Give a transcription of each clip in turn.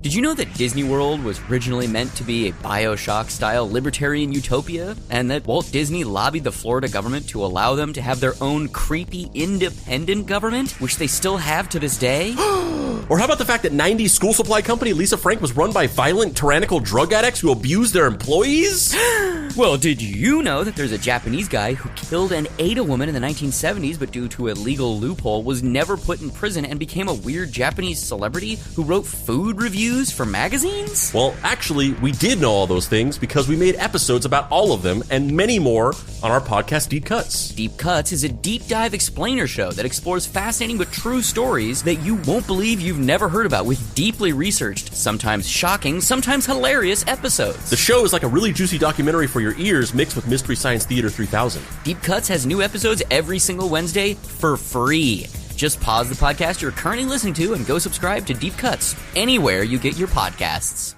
Did you know that Disney World was originally meant to be a BioShock-style libertarian utopia, and that Walt Disney lobbied the Florida government to allow them to have their own creepy, independent government, which they still have to this day? Or how about the fact that 90s school supply company Lisa Frank was run by violent, tyrannical drug addicts who abused their employees? Well, did you know that there's a Japanese guy who killed and ate a woman in the 1970s, but due to a legal loophole was never put in prison and became a weird Japanese celebrity who wrote food reviews for magazines? Well, actually, we did know all those things because we made episodes about all of them and many more on our podcast, Deep Cuts. Deep Cuts is a deep dive explainer show that explores fascinating but true stories that you won't believe you've never heard about with deeply researched, sometimes shocking, sometimes hilarious episodes. The show is like a really juicy documentary for your ears mixed with Mystery Science Theater 3000. Deep Cuts has new episodes every single Wednesday for free. Just pause the podcast you're currently listening to and go subscribe to Deep Cuts anywhere you get your podcasts.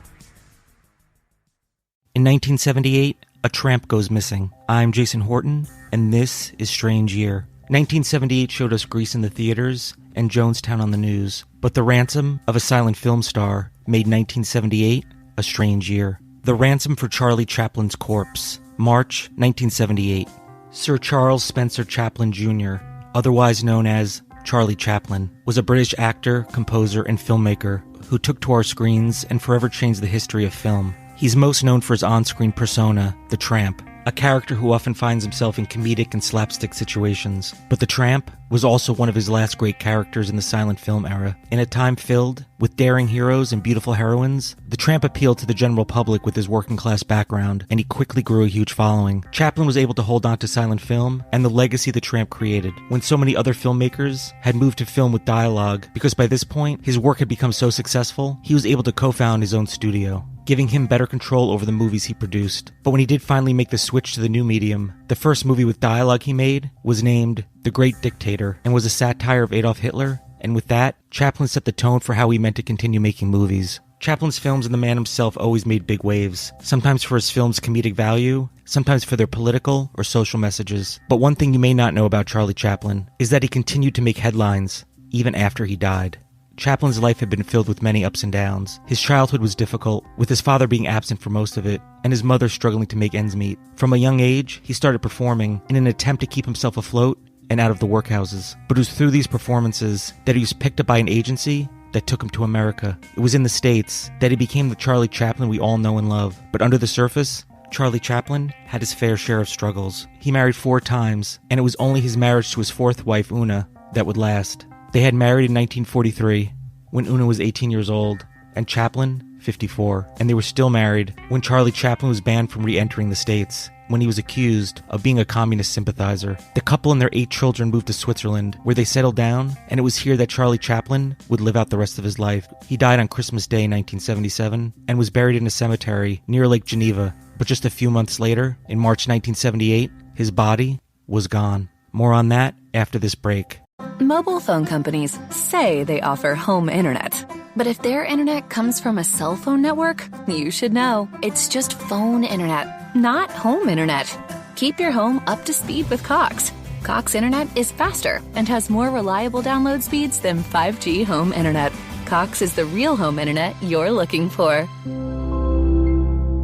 In 1978, a tramp goes missing. I'm Jason Horton, and this is Strange Year. 1978 showed us Grease in the theaters and Jonestown on the news, but the ransom of a silent film star made 1978 a strange year. The ransom for Charlie Chaplin's corpse, March 1978. Sir Charles Spencer Chaplin Jr., otherwise known as Charlie Chaplin, was a British actor, composer, and filmmaker who took to our screens and forever changed the history of film. He's most known for his on-screen persona, the Tramp, a character who often finds himself in comedic and slapstick situations. But the Tramp was also one of his last great characters in the silent film era. In a time filled with daring heroes and beautiful heroines, the Tramp appealed to the general public with his working-class background, and he quickly grew a huge following. Chaplin was able to hold on to silent film and the legacy the Tramp created, when so many other filmmakers had moved to film with dialogue, because by this point, his work had become so successful, he was able to co-found his own studio, giving him better control over the movies he produced. But when he did finally make the switch to the new medium, the first movie with dialogue he made was named The Great Dictator and was a satire of Adolf Hitler, and with that, Chaplin set the tone for how he meant to continue making movies. Chaplin's films and the man himself always made big waves, sometimes for his film's comedic value, sometimes for their political or social messages. But one thing you may not know about Charlie Chaplin is that he continued to make headlines even after he died. Chaplin's life had been filled with many ups and downs. His childhood was difficult, with his father being absent for most of it, and his mother struggling to make ends meet. From a young age, he started performing in an attempt to keep himself afloat and out of the workhouses. But it was through these performances that he was picked up by an agency that took him to America. It was in the States that he became the Charlie Chaplin we all know and love. But under the surface, Charlie Chaplin had his fair share of struggles. He married 4 times, and it was only his marriage to his 4th wife, Una, that would last. They had married in 1943, when Una was 18 years old, and Chaplin, 54, and they were still married when Charlie Chaplin was banned from re-entering the States, when he was accused of being a communist sympathizer. The couple and their 8 children moved to Switzerland, where they settled down, and it was here that Charlie Chaplin would live out the rest of his life. He died on Christmas Day 1977, and was buried in a cemetery near Lake Geneva, but just a few months later, in March 1978, his body was gone. More on that after this break. Mobile phone companies say they offer home internet. But if their internet comes from a cell phone network, you should know. It's just phone internet, not home internet. Keep your home up to speed with Cox. Cox internet is faster and has more reliable download speeds than 5G home internet. Cox is the real home internet you're looking for.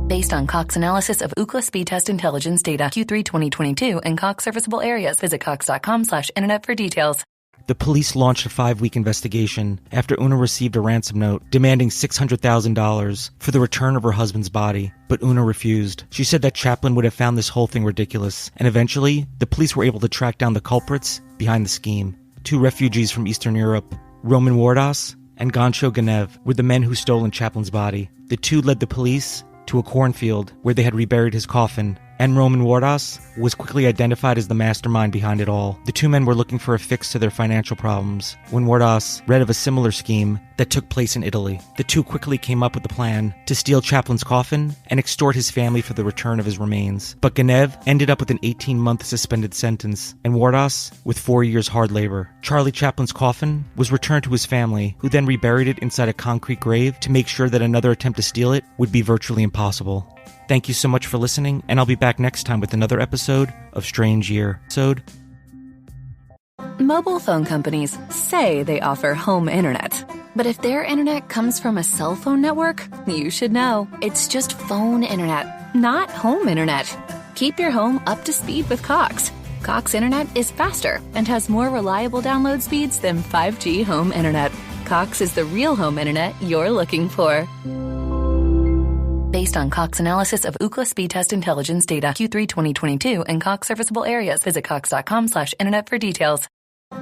Based on Cox analysis of Ookla speed test intelligence data, Q3 2022, and Cox serviceable areas. Visit cox.com/internet for details. The police launched a 5-week investigation after Una received a ransom note demanding $600,000 for the return of her husband's body, but Una refused. She said that Chaplin would have found this whole thing ridiculous, and eventually, the police were able to track down the culprits behind the scheme. 2 refugees from Eastern Europe, Roman Wardas and Gansho Ganev, were the men who stole Chaplin's body. The 2 led the police to a cornfield where they had reburied his coffin, and Roman Wardas was quickly identified as the mastermind behind it all. The 2 men were looking for a fix to their financial problems when Wardas read of a similar scheme that took place in Italy. The 2 quickly came up with a plan to steal Chaplin's coffin and extort his family for the return of his remains. But Ganev ended up with an 18-month suspended sentence, and Wardas with 4 years hard labor. Charlie Chaplin's coffin was returned to his family, who then reburied it inside a concrete grave to make sure that another attempt to steal it would be virtually impossible. Thank you so much for listening, and I'll be back next time with another episode of Strange Year. Mobile phone companies say they offer home internet. But if their internet comes from a cell phone network, you should know. It's just phone internet, not home internet. Keep your home up to speed with Cox. Cox internet is faster and has more reliable download speeds than 5G home internet. Cox is the real home internet you're looking for. Based on Cox analysis of Ookla speed test intelligence data Q3 2022 and Cox serviceable areas, visit cox.com/internet for details.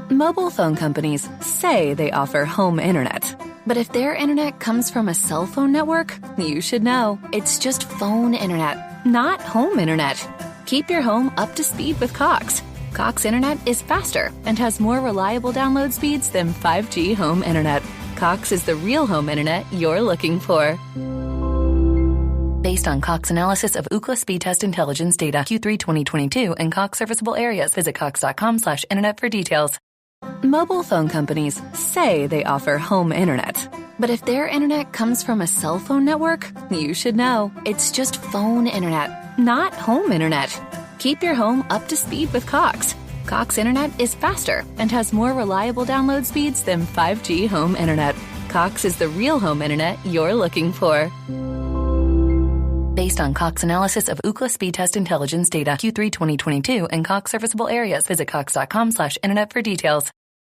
Mobile phone companies say they offer home internet. But if their internet comes from a cell phone network, you should know. It's just phone internet, not home internet. Keep your home up to speed with Cox. Cox internet is faster and has more reliable download speeds than 5G home internet. Cox is the real home internet you're looking for. Based on Cox analysis of Ookla speed test intelligence data Q3 2022 and Cox serviceable areas, visit cox.com/internet for details. Mobile phone companies say they offer home internet. But if their internet comes from a cell phone network, you should know. It's just phone internet, not home internet. Keep your home up to speed with Cox. Cox internet is faster and has more reliable download speeds than 5G home internet. Cox is the real home internet you're looking for. Based on Cox analysis of Ookla speed test intelligence data Q3 2022 and Cox serviceable areas, visit cox.com/internet for details.